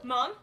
Mom?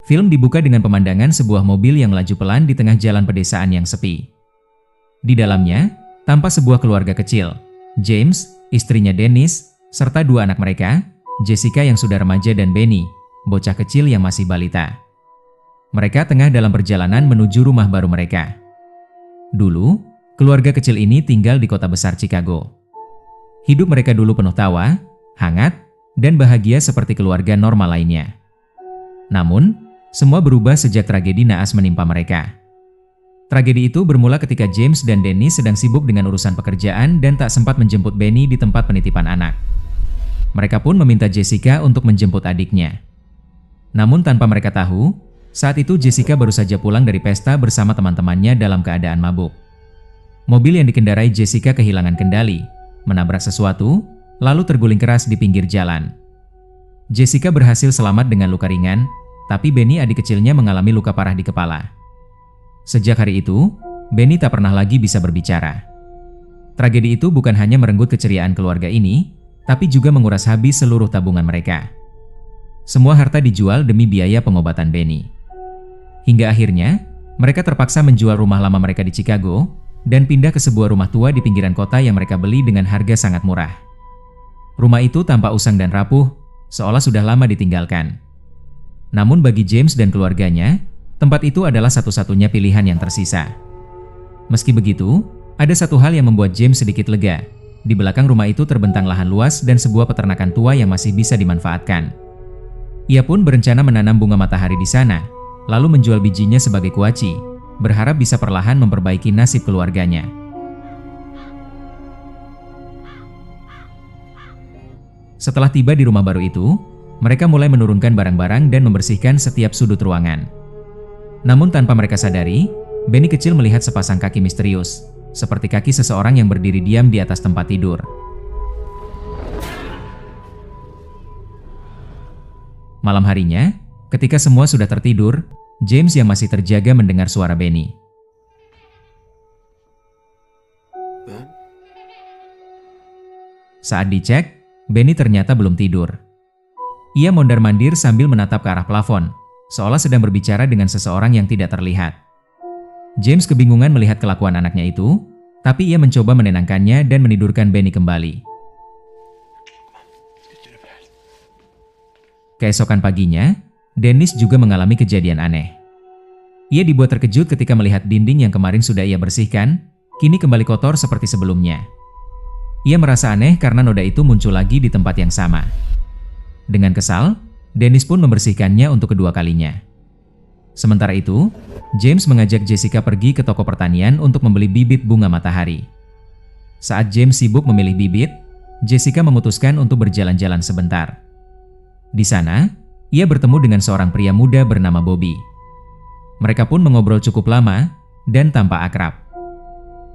Film dibuka dengan pemandangan sebuah mobil yang melaju pelan di tengah jalan pedesaan yang sepi. Di dalamnya, tampak sebuah keluarga kecil, James, istrinya Dennis, serta dua anak mereka, Jessica yang sudah remaja dan Benny, bocah kecil yang masih balita. Mereka tengah dalam perjalanan menuju rumah baru mereka. Dulu, keluarga kecil ini tinggal di kota besar Chicago. Hidup mereka dulu penuh tawa, hangat, dan bahagia seperti keluarga normal lainnya. Namun, semua berubah sejak tragedi naas menimpa mereka. Tragedi itu bermula ketika James dan Dennis sedang sibuk dengan urusan pekerjaan dan tak sempat menjemput Benny di tempat penitipan anak. Mereka pun meminta Jessica untuk menjemput adiknya. Namun tanpa mereka tahu, saat itu Jessica baru saja pulang dari pesta bersama teman-temannya dalam keadaan mabuk. Mobil yang dikendarai Jessica kehilangan kendali, menabrak sesuatu, lalu terguling keras di pinggir jalan. Jessica berhasil selamat dengan luka ringan, tapi Benny adik kecilnya mengalami luka parah di kepala. Sejak hari itu, Benny tak pernah lagi bisa berbicara. Tragedi itu bukan hanya merenggut keceriaan keluarga ini, tapi juga menguras habis seluruh tabungan mereka. Semua harta dijual demi biaya pengobatan Benny. Hingga akhirnya, mereka terpaksa menjual rumah lama mereka di Chicago dan pindah ke sebuah rumah tua di pinggiran kota yang mereka beli dengan harga sangat murah. Rumah itu tampak usang dan rapuh, seolah sudah lama ditinggalkan. Namun bagi James dan keluarganya, tempat itu adalah satu-satunya pilihan yang tersisa. Meski begitu, ada satu hal yang membuat James sedikit lega. Di belakang rumah itu terbentang lahan luas dan sebuah peternakan tua yang masih bisa dimanfaatkan. Ia pun berencana menanam bunga matahari di sana, lalu menjual bijinya sebagai kuaci, berharap bisa perlahan memperbaiki nasib keluarganya. Setelah tiba di rumah baru itu, mereka mulai menurunkan barang-barang dan membersihkan setiap sudut ruangan. Namun tanpa mereka sadari, Benny kecil melihat sepasang kaki misterius, seperti kaki seseorang yang berdiri diam di atas tempat tidur. Malam harinya, ketika semua sudah tertidur, James yang masih terjaga mendengar suara Benny. Saat dicek, Benny ternyata belum tidur. Ia mondar-mandir sambil menatap ke arah plafon, seolah sedang berbicara dengan seseorang yang tidak terlihat. James kebingungan melihat kelakuan anaknya itu, tapi ia mencoba menenangkannya dan menidurkan Benny kembali. Keesokan paginya, Dennis juga mengalami kejadian aneh. Ia dibuat terkejut ketika melihat dinding yang kemarin sudah ia bersihkan, kini kembali kotor seperti sebelumnya. Ia merasa aneh karena noda itu muncul lagi di tempat yang sama. Dengan kesal, Dennis pun membersihkannya untuk kedua kalinya. Sementara itu, James mengajak Jessica pergi ke toko pertanian untuk membeli bibit bunga matahari. Saat James sibuk memilih bibit, Jessica memutuskan untuk berjalan-jalan sebentar. Di sana, ia bertemu dengan seorang pria muda bernama Bobby. Mereka pun mengobrol cukup lama dan tampak akrab.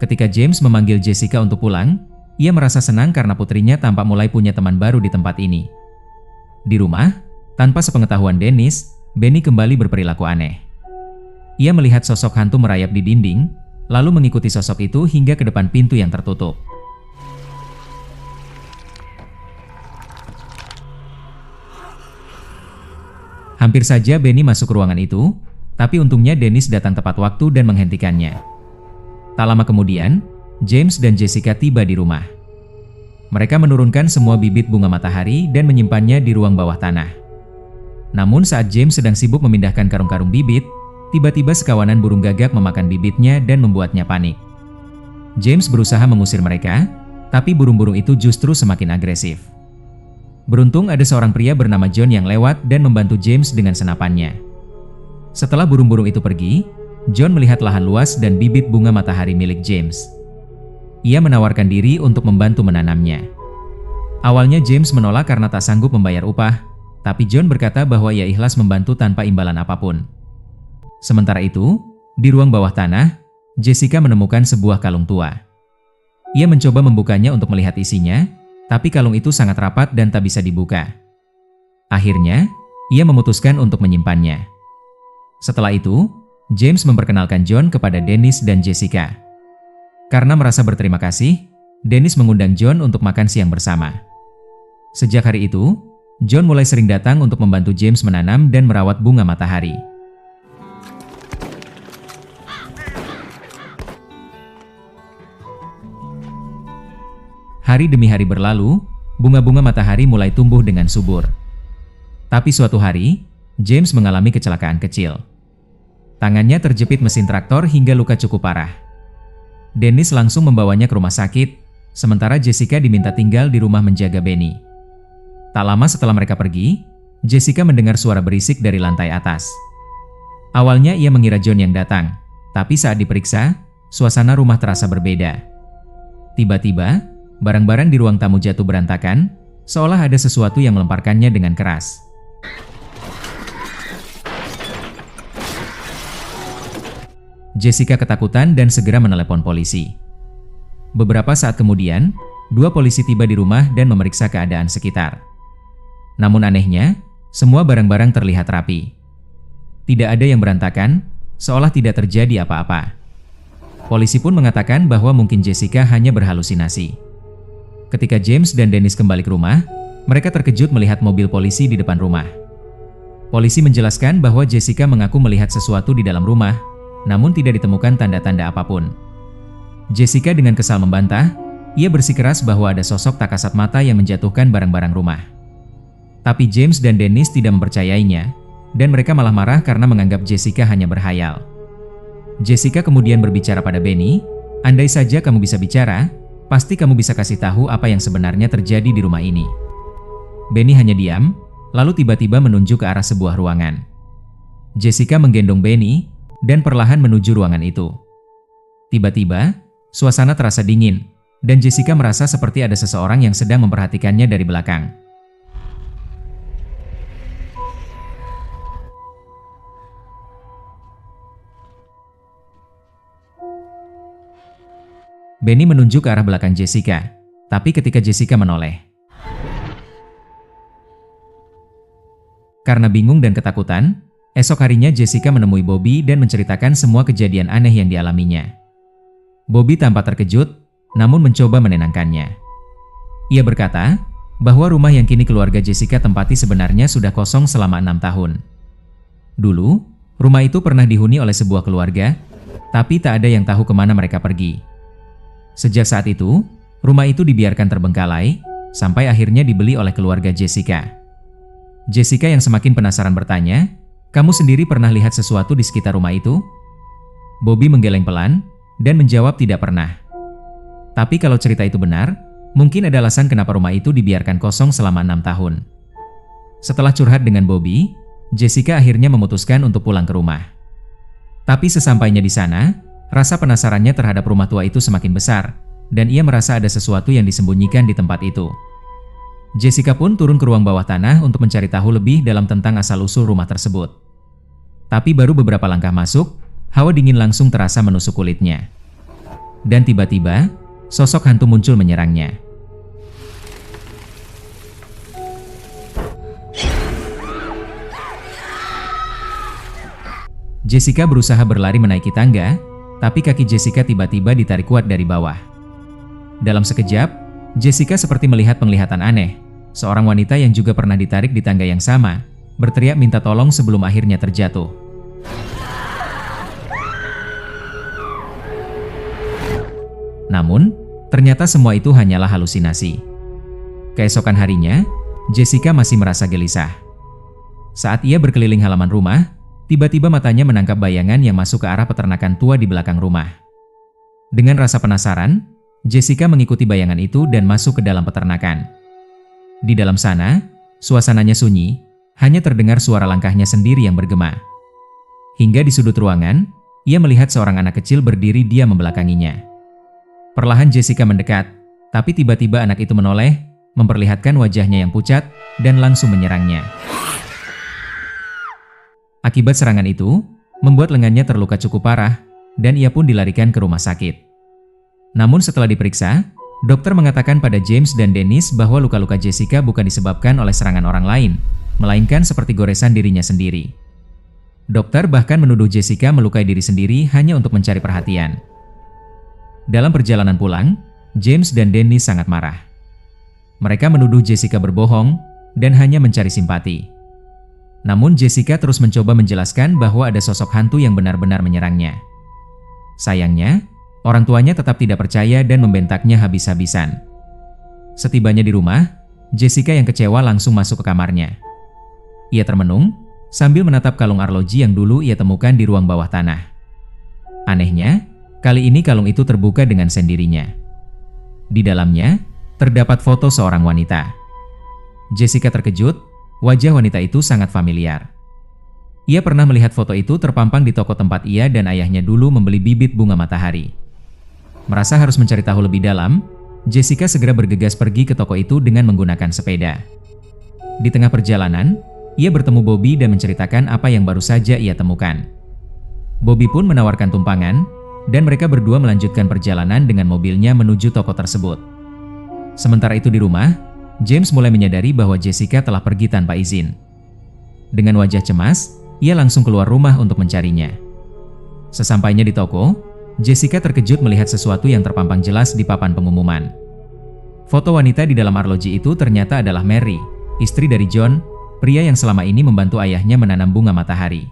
Ketika James memanggil Jessica untuk pulang, ia merasa senang karena putrinya tampak mulai punya teman baru di tempat ini. Di rumah, tanpa sepengetahuan Dennis, Benny kembali berperilaku aneh. Ia melihat sosok hantu merayap di dinding, lalu mengikuti sosok itu hingga ke depan pintu yang tertutup. Hampir saja Benny masuk ke ruangan itu, tapi untungnya Dennis datang tepat waktu dan menghentikannya. Tak lama kemudian, James dan Jessica tiba di rumah. Mereka menurunkan semua bibit bunga matahari dan menyimpannya di ruang bawah tanah. Namun saat James sedang sibuk memindahkan karung-karung bibit, tiba-tiba sekawanan burung gagak memakan bibitnya dan membuatnya panik. James berusaha mengusir mereka, tapi burung-burung itu justru semakin agresif. Beruntung ada seorang pria bernama John yang lewat dan membantu James dengan senapannya. Setelah burung-burung itu pergi, John melihat lahan luas dan bibit bunga matahari milik James. Ia menawarkan diri untuk membantu menanamnya. Awalnya James menolak karena tak sanggup membayar upah, tapi John berkata bahwa ia ikhlas membantu tanpa imbalan apapun. Sementara itu, di ruang bawah tanah, Jessica menemukan sebuah kalung tua. Ia mencoba membukanya untuk melihat isinya, tapi kalung itu sangat rapat dan tak bisa dibuka. Akhirnya, ia memutuskan untuk menyimpannya. Setelah itu, James memperkenalkan John kepada Dennis dan Jessica. Karena merasa berterima kasih, Dennis mengundang John untuk makan siang bersama. Sejak hari itu, John mulai sering datang untuk membantu James menanam dan merawat bunga matahari. Hari demi hari berlalu, bunga-bunga matahari mulai tumbuh dengan subur. Tapi suatu hari, James mengalami kecelakaan kecil. Tangannya terjepit mesin traktor hingga luka cukup parah. Dennis langsung membawanya ke rumah sakit, sementara Jessica diminta tinggal di rumah menjaga Benny. Tak lama setelah mereka pergi, Jessica mendengar suara berisik dari lantai atas. Awalnya ia mengira John yang datang, tapi saat diperiksa, suasana rumah terasa berbeda. Tiba-tiba, barang-barang di ruang tamu jatuh berantakan, seolah ada sesuatu yang melemparkannya dengan keras. Jessica ketakutan dan segera menelepon polisi. Beberapa saat kemudian, 2 polisi tiba di rumah dan memeriksa keadaan sekitar. Namun anehnya, semua barang-barang terlihat rapi. Tidak ada yang berantakan, seolah tidak terjadi apa-apa. Polisi pun mengatakan bahwa mungkin Jessica hanya berhalusinasi. Ketika James dan Dennis kembali ke rumah, mereka terkejut melihat mobil polisi di depan rumah. Polisi menjelaskan bahwa Jessica mengaku melihat sesuatu di dalam rumah, namun tidak ditemukan tanda-tanda apapun. Jessica dengan kesal membantah, ia bersikeras bahwa ada sosok tak kasat mata yang menjatuhkan barang-barang rumah. Tapi James dan Dennis tidak mempercayainya, dan mereka malah marah karena menganggap Jessica hanya berhayal. Jessica kemudian berbicara pada Benny, "Andai saja kamu bisa bicara, pasti kamu bisa kasih tahu apa yang sebenarnya terjadi di rumah ini." Benny hanya diam, lalu tiba-tiba menunjuk ke arah sebuah ruangan. Jessica menggendong Benny dan perlahan menuju ruangan itu. Tiba-tiba, suasana terasa dingin, dan Jessica merasa seperti ada seseorang yang sedang memperhatikannya dari belakang. Benny menunjuk ke arah belakang Jessica, tapi ketika Jessica menoleh, karena bingung dan ketakutan, esok harinya Jessica menemui Bobby dan menceritakan semua kejadian aneh yang dialaminya. Bobby tampak terkejut, namun mencoba menenangkannya. Ia berkata bahwa rumah yang kini keluarga Jessica tempati sebenarnya sudah kosong selama 6 tahun. Dulu, rumah itu pernah dihuni oleh sebuah keluarga, tapi tak ada yang tahu kemana mereka pergi. Sejak saat itu, rumah itu dibiarkan terbengkalai, sampai akhirnya dibeli oleh keluarga Jessica. Jessica yang semakin penasaran bertanya, "Kamu sendiri pernah lihat sesuatu di sekitar rumah itu?" Bobby menggeleng pelan, dan menjawab tidak pernah. Tapi kalau cerita itu benar, mungkin ada alasan kenapa rumah itu dibiarkan kosong selama 6 tahun. Setelah curhat dengan Bobby, Jessica akhirnya memutuskan untuk pulang ke rumah. Tapi sesampainya di sana, rasa penasarannya terhadap rumah tua itu semakin besar, dan ia merasa ada sesuatu yang disembunyikan di tempat itu. Jessica pun turun ke ruang bawah tanah untuk mencari tahu lebih dalam tentang asal-usul rumah tersebut. Tapi baru beberapa langkah masuk, hawa dingin langsung terasa menusuk kulitnya. Dan tiba-tiba, sosok hantu muncul menyerangnya. Jessica berusaha berlari menaiki tangga, tapi kaki Jessica tiba-tiba ditarik kuat dari bawah. Dalam sekejap, Jessica seperti melihat penglihatan aneh. Seorang wanita yang juga pernah ditarik di tangga yang sama, berteriak minta tolong sebelum akhirnya terjatuh. Namun, ternyata semua itu hanyalah halusinasi. Keesokan harinya, Jessica masih merasa gelisah. Saat ia berkeliling halaman rumah, tiba-tiba matanya menangkap bayangan yang masuk ke arah peternakan tua di belakang rumah. Dengan rasa penasaran, Jessica mengikuti bayangan itu dan masuk ke dalam peternakan. Di dalam sana, suasananya sunyi, hanya terdengar suara langkahnya sendiri yang bergema. Hingga di sudut ruangan, ia melihat seorang anak kecil berdiri diam membelakanginya. Perlahan Jessica mendekat, tapi tiba-tiba anak itu menoleh, memperlihatkan wajahnya yang pucat, dan langsung menyerangnya. Akibat serangan itu, membuat lengannya terluka cukup parah, dan ia pun dilarikan ke rumah sakit. Namun setelah diperiksa, Dokter mengatakan pada James dan Dennis bahwa luka-luka Jessica bukan disebabkan oleh serangan orang lain, melainkan seperti goresan dirinya sendiri. Dokter bahkan menuduh Jessica melukai diri sendiri hanya untuk mencari perhatian. Dalam perjalanan pulang, James dan Dennis sangat marah. Mereka menuduh Jessica berbohong dan hanya mencari simpati. Namun Jessica terus mencoba menjelaskan bahwa ada sosok hantu yang benar-benar menyerangnya. Sayangnya, orang tuanya tetap tidak percaya dan membentaknya habis-habisan. Setibanya di rumah, Jessica yang kecewa langsung masuk ke kamarnya. Ia termenung sambil menatap kalung arloji yang dulu ia temukan di ruang bawah tanah. Anehnya, kali ini kalung itu terbuka dengan sendirinya. Di dalamnya, terdapat foto seorang wanita. Jessica terkejut. Wajah wanita itu sangat familiar. Ia pernah melihat foto itu terpampang di toko tempat ia dan ayahnya dulu membeli bibit bunga matahari. Merasa harus mencari tahu lebih dalam, Jessica segera bergegas pergi ke toko itu dengan menggunakan sepeda. Di tengah perjalanan, ia bertemu Bobby dan menceritakan apa yang baru saja ia temukan. Bobby pun menawarkan tumpangan, dan mereka berdua melanjutkan perjalanan dengan mobilnya menuju toko tersebut. Sementara itu di rumah, James mulai menyadari bahwa Jessica telah pergi tanpa izin. Dengan wajah cemas, ia langsung keluar rumah untuk mencarinya. Sesampainya di toko, Jessica terkejut melihat sesuatu yang terpampang jelas di papan pengumuman. Foto wanita di dalam arloji itu ternyata adalah Mary, istri dari John, pria yang selama ini membantu ayahnya menanam bunga matahari.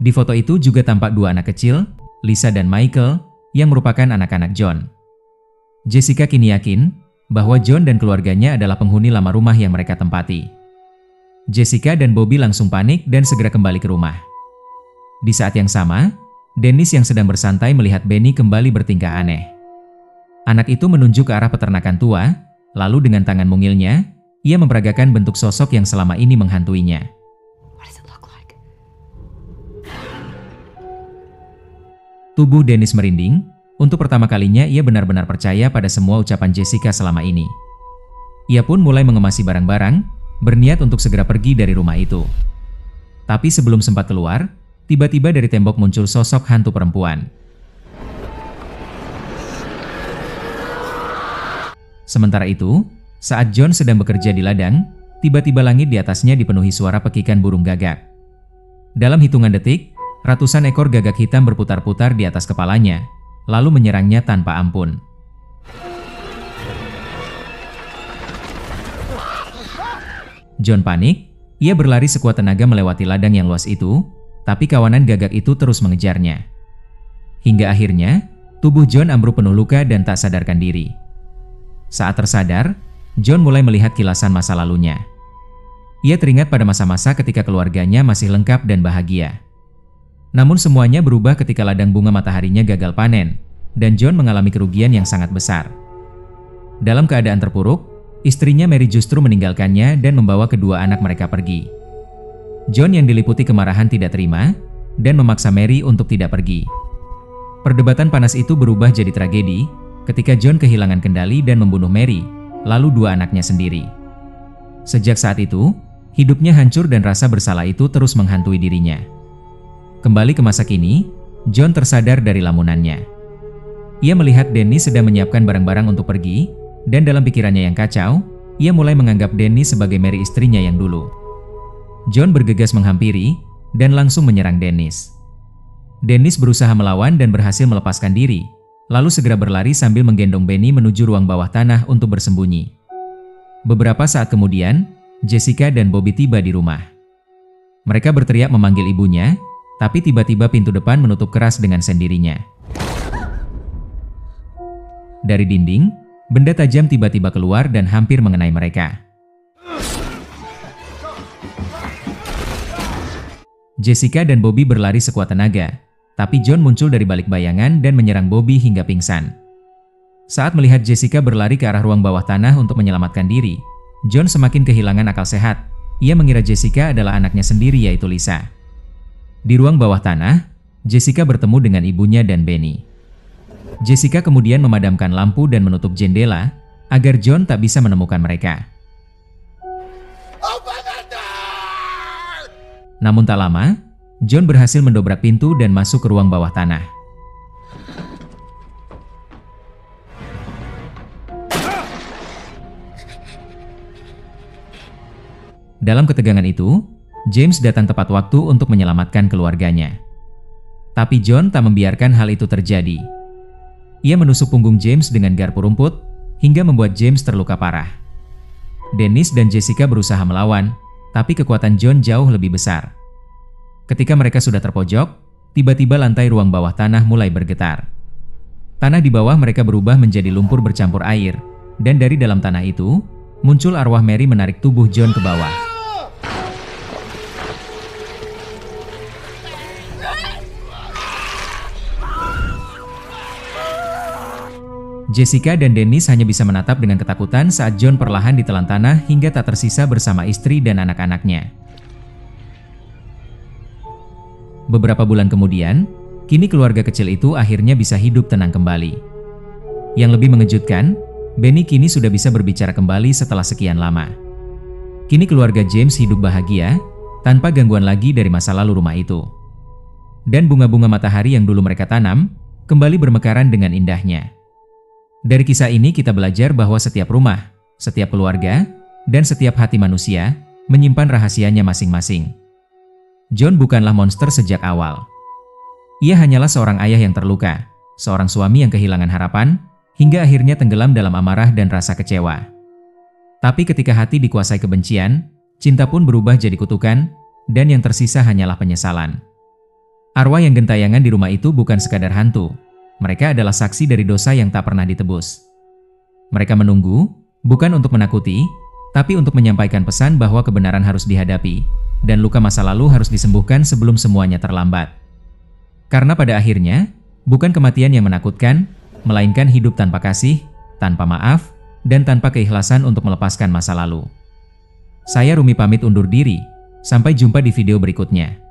Di foto itu juga tampak dua anak kecil, Lisa dan Michael, yang merupakan anak-anak John. Jessica kini yakin bahwa John dan keluarganya adalah penghuni lama rumah yang mereka tempati. Jessica dan Bobby langsung panik dan segera kembali ke rumah. Di saat yang sama, Dennis yang sedang bersantai melihat Benny kembali bertingkah aneh. Anak itu menunjuk ke arah peternakan tua, lalu dengan tangan mungilnya, ia memperagakan bentuk sosok yang selama ini menghantuinya. Tubuh Dennis merinding. Untuk pertama kalinya ia benar-benar percaya pada semua ucapan Jessica selama ini. Ia pun mulai mengemasi barang-barang, berniat untuk segera pergi dari rumah itu. Tapi sebelum sempat keluar, tiba-tiba dari tembok muncul sosok hantu perempuan. Sementara itu, saat John sedang bekerja di ladang, tiba-tiba langit di atasnya dipenuhi suara pekikan burung gagak. Dalam hitungan detik, ratusan ekor gagak hitam berputar-putar di atas kepalanya, lalu menyerangnya tanpa ampun. John panik, ia berlari sekuat tenaga melewati ladang yang luas itu, tapi kawanan gagak itu terus mengejarnya. Hingga akhirnya, tubuh John ambruk penuh luka dan tak sadarkan diri. Saat tersadar, John mulai melihat kilasan masa lalunya. Ia teringat pada masa-masa ketika keluarganya masih lengkap dan bahagia. Namun semuanya berubah ketika ladang bunga mataharinya gagal panen, dan John mengalami kerugian yang sangat besar. Dalam keadaan terpuruk, istrinya Mary justru meninggalkannya dan membawa kedua anak mereka pergi. John yang diliputi kemarahan tidak terima, dan memaksa Mary untuk tidak pergi. Perdebatan panas itu berubah jadi tragedi, ketika John kehilangan kendali dan membunuh Mary, lalu dua anaknya sendiri. Sejak saat itu, hidupnya hancur dan rasa bersalah itu terus menghantui dirinya. Kembali ke masa kini, John tersadar dari lamunannya. Ia melihat Dennis sedang menyiapkan barang-barang untuk pergi, dan dalam pikirannya yang kacau, ia mulai menganggap Dennis sebagai Mary istrinya yang dulu. John bergegas menghampiri, dan langsung menyerang Dennis. Dennis berusaha melawan dan berhasil melepaskan diri, lalu segera berlari sambil menggendong Benny menuju ruang bawah tanah untuk bersembunyi. Beberapa saat kemudian, Jessica dan Bobby tiba di rumah. Mereka berteriak memanggil ibunya, tapi tiba-tiba pintu depan menutup keras dengan sendirinya. Dari dinding, benda tajam tiba-tiba keluar dan hampir mengenai mereka. Jessica dan Bobby berlari sekuat tenaga, tapi John muncul dari balik bayangan dan menyerang Bobby hingga pingsan. Saat melihat Jessica berlari ke arah ruang bawah tanah untuk menyelamatkan diri, John semakin kehilangan akal sehat. Ia mengira Jessica adalah anaknya sendiri, yaitu Lisa. Di ruang bawah tanah, Jessica bertemu dengan ibunya dan Benny. Jessica kemudian memadamkan lampu dan menutup jendela agar John tak bisa menemukan mereka. Namun tak lama, John berhasil mendobrak pintu dan masuk ke ruang bawah tanah. Dalam ketegangan itu, James datang tepat waktu untuk menyelamatkan keluarganya. Tapi John tak membiarkan hal itu terjadi. Ia menusuk punggung James dengan garpu rumput hingga membuat James terluka parah. Dennis dan Jessica berusaha melawan, tapi kekuatan John jauh lebih besar. Ketika mereka sudah terpojok, tiba-tiba lantai ruang bawah tanah mulai bergetar. Tanah di bawah mereka berubah menjadi lumpur bercampur air, dan dari dalam tanah itu, muncul arwah Mary menarik tubuh John ke bawah. Jessica dan Dennis hanya bisa menatap dengan ketakutan saat John perlahan ditelan tanah hingga tak tersisa bersama istri dan anak-anaknya. Beberapa bulan kemudian, kini keluarga kecil itu akhirnya bisa hidup tenang kembali. Yang lebih mengejutkan, Benny kini sudah bisa berbicara kembali setelah sekian lama. Kini keluarga James hidup bahagia, tanpa gangguan lagi dari masa lalu rumah itu. Dan bunga-bunga matahari yang dulu mereka tanam, kembali bermekaran dengan indahnya. Dari kisah ini kita belajar bahwa setiap rumah, setiap keluarga, dan setiap hati manusia menyimpan rahasianya masing-masing. John bukanlah monster sejak awal. Ia hanyalah seorang ayah yang terluka, seorang suami yang kehilangan harapan, hingga akhirnya tenggelam dalam amarah dan rasa kecewa. Tapi ketika hati dikuasai kebencian, cinta pun berubah jadi kutukan, dan yang tersisa hanyalah penyesalan. Arwah yang gentayangan di rumah itu bukan sekadar hantu. Mereka adalah saksi dari dosa yang tak pernah ditebus. Mereka menunggu, bukan untuk menakuti, tapi untuk menyampaikan pesan bahwa kebenaran harus dihadapi, dan luka masa lalu harus disembuhkan sebelum semuanya terlambat. Karena pada akhirnya, bukan kematian yang menakutkan, melainkan hidup tanpa kasih, tanpa maaf, dan tanpa keikhlasan untuk melepaskan masa lalu. Saya Rumi pamit undur diri, sampai jumpa di video berikutnya.